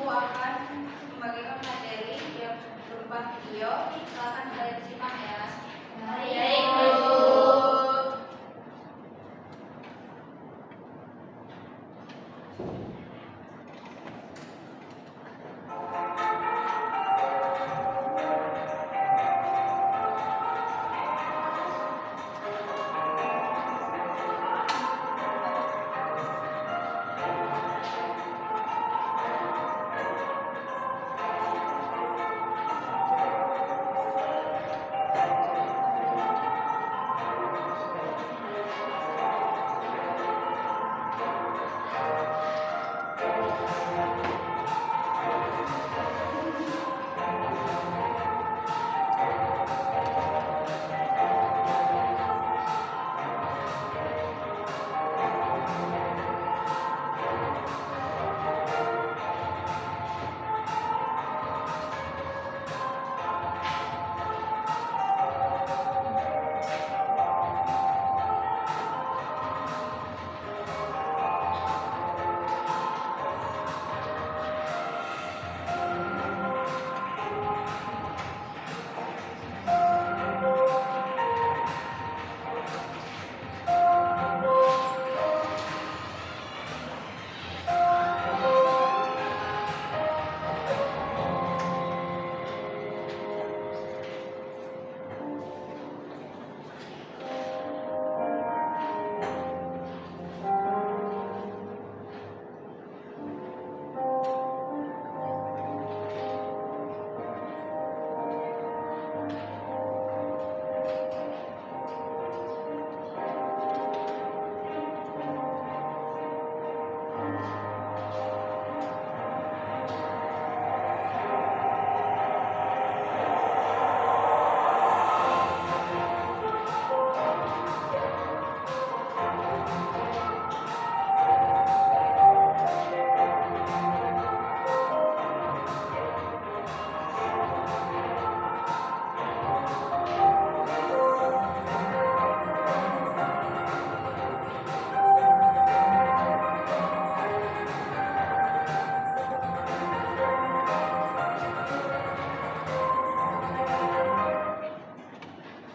Ibu akan membagikan materi yang berupa video. Silakan kalian simak ya. Baik, Bu.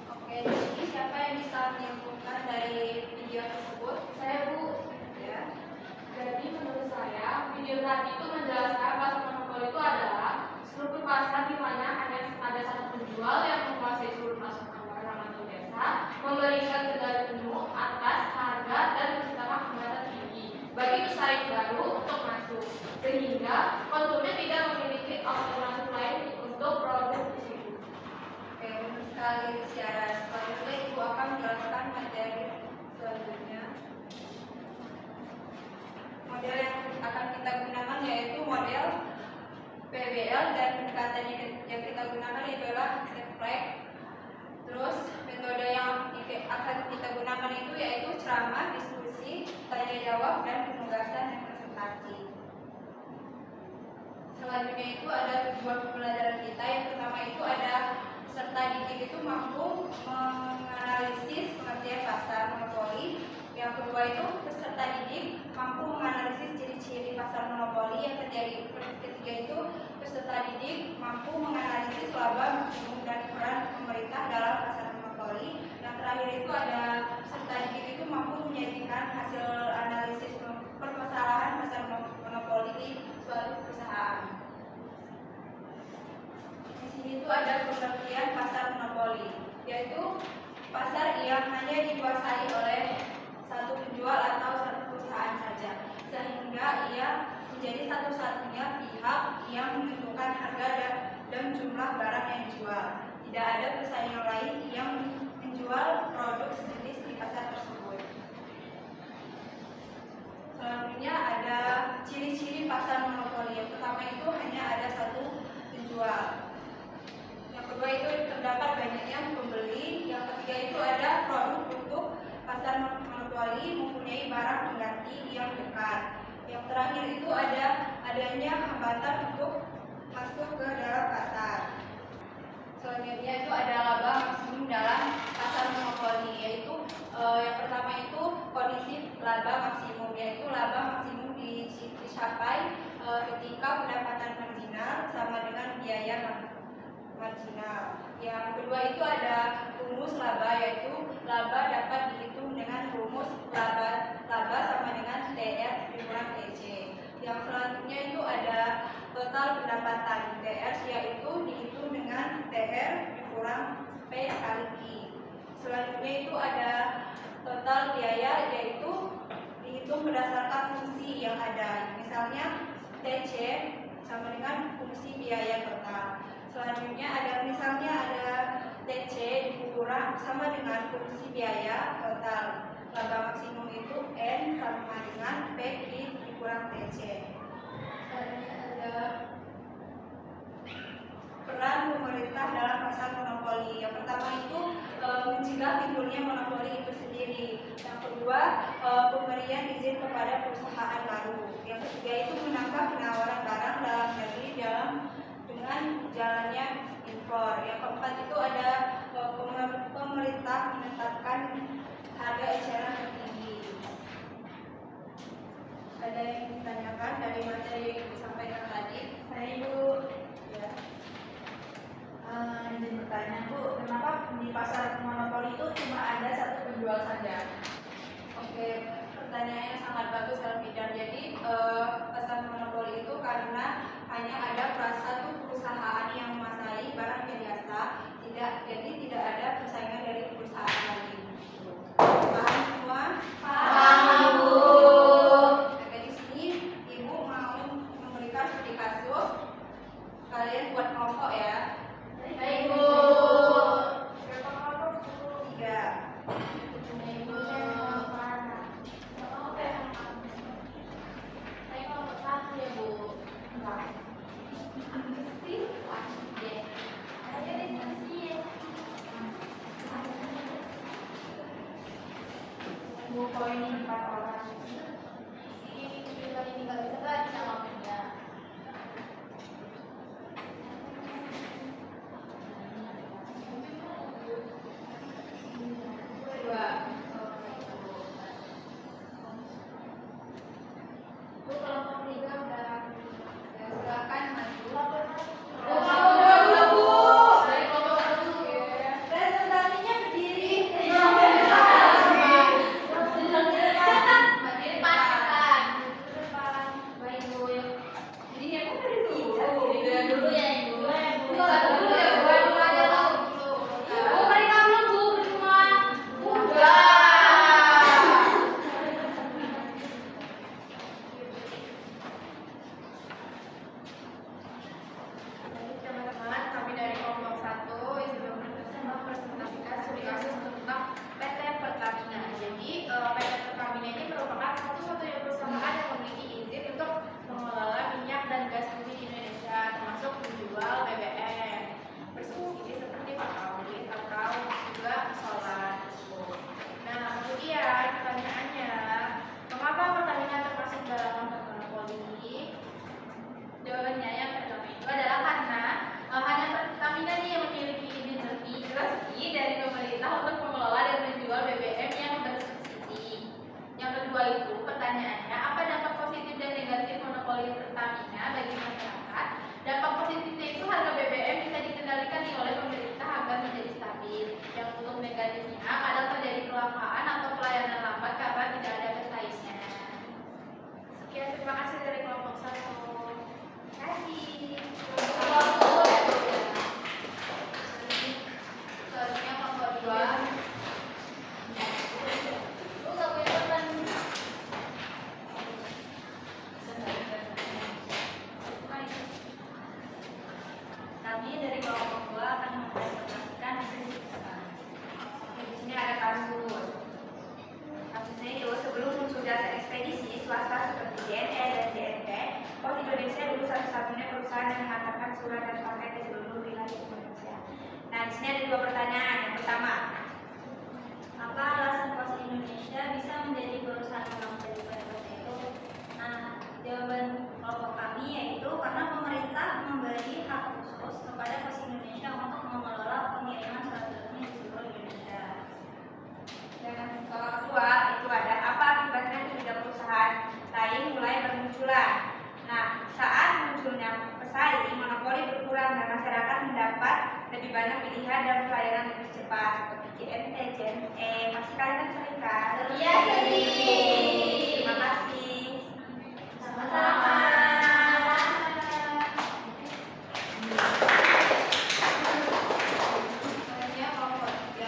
Oke, jadi siapa yang bisa menyimpulkan dari video tersebut? Saya, Bu. Ya. Jadi menurut saya, video tadi itu menjelaskan pasar monopol itu adalah struktur pasar di mana hanya ada satu penjual yang menguasai seluruh pasokan barang atau jasa, memberikan kendali penuh atas harga dan menciptakan hambatan tinggi bagi pesaing baru untuk masuk, sehingga konsumen tidak memiliki alternatif lain untuk produk tersebut. Oke, benar sekali Tiara. Selanjutnya Ibu akan menjelaskan materi selanjutnya. Model yang akan kita gunakan yaitu model PBL dan pendekatan yang kita gunakan adalah refleks. Terus metode yang akan kita gunakan itu yaitu ceramah, diskusi, tanya jawab, dan penugasan dan presentasi. Selanjutnya itu ada tujuan pembelajaran kita. Yang pertama itu ada peserta didik itu mampu menganalisis pengertian pasar monopoli. Yang kedua itu peserta didik mampu menganalisis ciri-ciri pasar monopoli. Yang ketiga itu peserta didik mampu menganalisis laba dan peran pemerintah dalam pasar monopoli. Yang terakhir itu ada peserta didik itu mampu menyajikan hasil analisis permasalahan pasar monopoli di suatu perusahaan. Di sini itu ada pengertian pasar monopoli, yaitu pasar yang hanya dikuasai oleh satu penjual atau satu perusahaan saja, sehingga ia menjadi satu-satunya pihak yang menentukan harga dan jumlah barang yang dijual. Tidak ada perusahaan yang lain yang menjual produk sejenis di pasar tersebut. Selanjutnya ada ciri-ciri pasar monopoli. Yang pertama itu hanya ada satu penjual. Yang kedua itu terdapat banyaknya pembeli. Yang ketiga itu ada produk untuk pasar monopoli mempunyai barang pengganti yang dekat. Yang terakhir itu adanya hambatan untuk masuk ke dalam pasar. Selanjutnya itu ada laba maksimum dalam pasar monopoli, yaitu yang pertama itu kondisi laba maksimum, yaitu laba maksimum dicapai ketika pendapatan marginal sama dengan biaya marginal. Yang kedua itu ada rumus laba, yaitu laba dapat dihitung dengan rumus laba sama dengan TR dikurang TC. Yang selanjutnya itu ada total pendapatan TR, yaitu dihitung dengan TR dikurang P kali Q. Selanjutnya itu ada total biaya, yaitu dihitung berdasarkan fungsi yang ada. Misalnya TC sama dengan fungsi biaya total. Selanjutnya ada misalnya ada TC dikurang sama dengan fungsi biaya total. Laba maksimum itu N sama dengan P dikurang TC. Selanjutnya ada peran pemerintah dalam pasar monopoli. Yang pertama itu mencegah timbulnya monopoli itu sendiri. Yang kedua, pemberian izin kepada perusahaan baru. Yang ketiga itu menambah penawaran barang dalam negeri dengan jalannya impor. Yang keempat itu ada pemerintah menetapkan harga eceran tertinggi. Ada yang ditanyakan dari materi yang disampaikan tadi? Saya Ibu. Ya. Izin bertanya Bu, kenapa di pasar monopoli itu cuma ada satu penjual saja? Oke, pertanyaannya sangat bagus Alfidan. Jadi pasar monopoli itu karena hanya ada satu perusahaan yang menguasai barang yang biasa, jadi tidak ada persaingan dari perusahaan lain. Paham semua? Paham, Bu. Oke, di sini Ibu mau memberikan studi kasus. Kalian buat kelompok ya. Baik, Bu. Berapa kelompok? 3. Saya kelompok 1 ya, Bu. Bu, kalau ini 4 orang. Ini nggak bisa kan jawabnya. Bu, kelompok 3 udah. Silakan maju. Dari kelompok 1 ya. Presentasinya berdiri. Berdiri depan. Baik, Bu. Jadi ya, Bu, dari dulu ya, Ibu. Dulu ya, Bu. Dulu aja tahu dulu. Bu, mereka belum, Bu, semua. Udah. Jadi teman-teman, kami dari kelompok 1 izin mempresentasikan studi kasus tentang PT Pertamina. Jadi PT Pertamina ini merupakan satu-satunya perusahaan yang memiliki izin untuk mengelola minyak dan gas bumi di Indonesia, termasuk menjual BBM bersubsidi seperti Pertalite atau juga solar. Nah, kemudian pertanyaannya, mengapa Pertamina termasuk dalam monopoli? Jawabannya yang pertama itu adalah karena hanya Pertamina nih yang memiliki izin resmi dari pemerintah untuk mengelola dan menjual BBM yang bersubsidi. Yang kedua itu pertanyaannya, apa dampak positif dan negatif monopoli Pertamina bagi masyarakat? Dampak positifnya itu harga BBM bisa dikendalikan nih oleh pemerintah agar menjadi stabil. Yang untuk negatifnya kadang terjadi kelangkaan atau pelayanan lambat karena tidak ada pesaingnya. Sekian, terima kasih dari kelompok 1. Kasih. Kelompok Selanjutnya kelompok 2. Bu, nggak punya teman. Kami dari kelompok 2 akan mempresentasikan prinsip depan. Di sini ada kasus. Kasusnya itu sebelum muncul jasa ekspedisi swasta seperti JNE dan JNT, Pos Indonesia dulu satu-satunya perusahaan yang mengantarkan surat dan paket di seluruh wilayah Indonesia. Nah, di sini ada 2 pertanyaan. Yang pertama, apa alasan Pos Indonesia bisa menjadi perusahaan monopoly seperti itu? Nah, jawaban kelompok kami yaitu karena pemerintah memberi hak khusus kepada Pos Indonesia untuk mengelola bersaing, monopoli berkurang dan masyarakat mendapat lebih banyak pilihan dan pelayanan lebih cepat seperti JNT, JNE. Masih kalian sering kan? Iya, sering. Terima kasih. Sama-sama. Selanjutnya kelompok 3.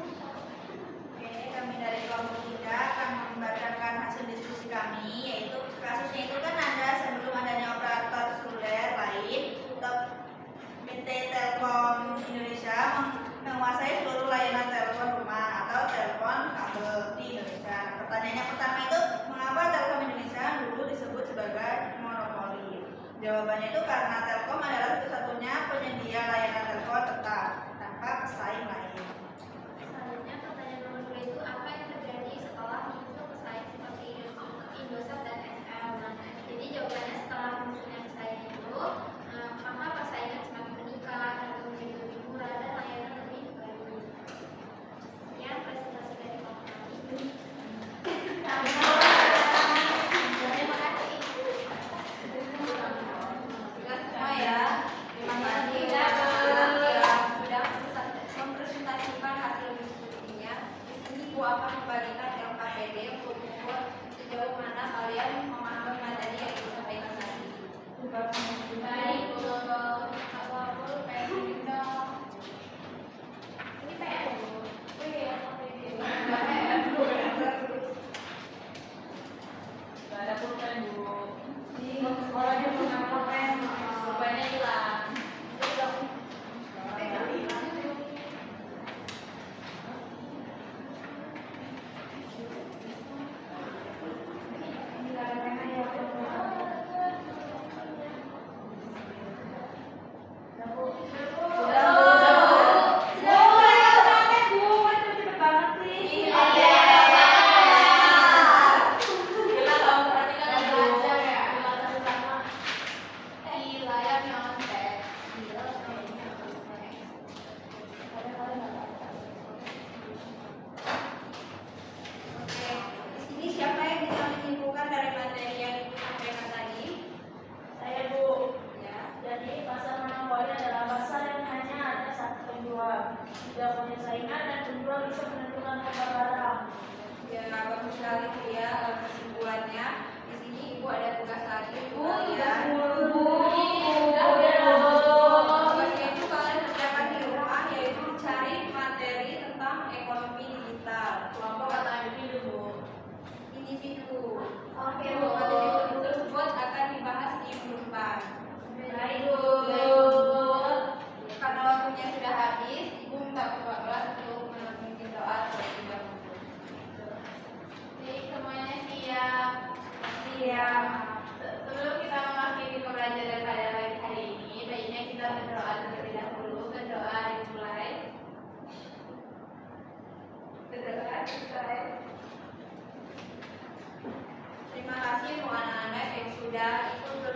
Oke, kami dari kelompok 3 akan membacakan hasil diskusi kami, yaitu kasusnya itu kan ada sebelum adanya operator seluler lain, PT Telkom Indonesia menguasai seluruh layanan telepon rumah atau telepon kabel di Indonesia. Pertanyaan yang pertama itu, mengapa Telkom Indonesia dulu disebut sebagai monopoli? Jawabannya itu karena Telkom adalah satu-satunya penyedia layanan telepon tetap tanpa pesaing lain. Selanjutnya pertanyaan nomor 2 itu apa yang terjadi setelah muncul pesaing seperti Indosat dan XL? Nah, jadi jawabannya setelah munculnya pesaing itu, maka persaingan semakin meningkat, harga menjadi lebih murah dan layanan lebih baik. Sekian presentasi dari kelompok kami. Terima kasih. Sudah semua ya. Terima kasih yang sudah mempresentasikan hasil diskusinya. Di sini Bu akan membagikan LKPD untuk mengukur sejauh mana kalian memahami materi yang disampaikan tadi. Baik, Bu. Aku pengen dong. Ini PR. Oh iya, Gak ada pulpen, Bu. Di sekolahnya punya pulpen, pulpennya hilang. Oke, di sini siapa yang bisa menyimpulkan dari materi yang disampaikan tadi? Saya, Bu. Ya. Jadi pasar monopoli adalah pasar yang hanya ada satu penjual, tidak punya saingan dan penjual bisa menentukan harga barang. Ya, bagus sekali Bu ya kesimpulannya. Di sini Ibu ada tugas lagi. Bu, Ya. udah, Tugasnya itu kalian kerjakan di rumah, yaitu mencari materi tentang ekonomi digital. Kelompok kata individu, Bu. Individu. Oke, Bu. Materi tersebut akan dibahas di minggu depan. Baik, Bu. Karena waktunya sudah habis, Ibu minta ketua kelas untuk memimpin doa terlebih dahulu. Baik, semuanya siap. Siap. Sebelum kita mengakhiri pembelajaran pada pagi hari ini, baiknya kita berdoa terlebih dahulu. Berdoa dimulai. Berdoa selesai. Terima kasih untuk anak-anak yang sudah ikut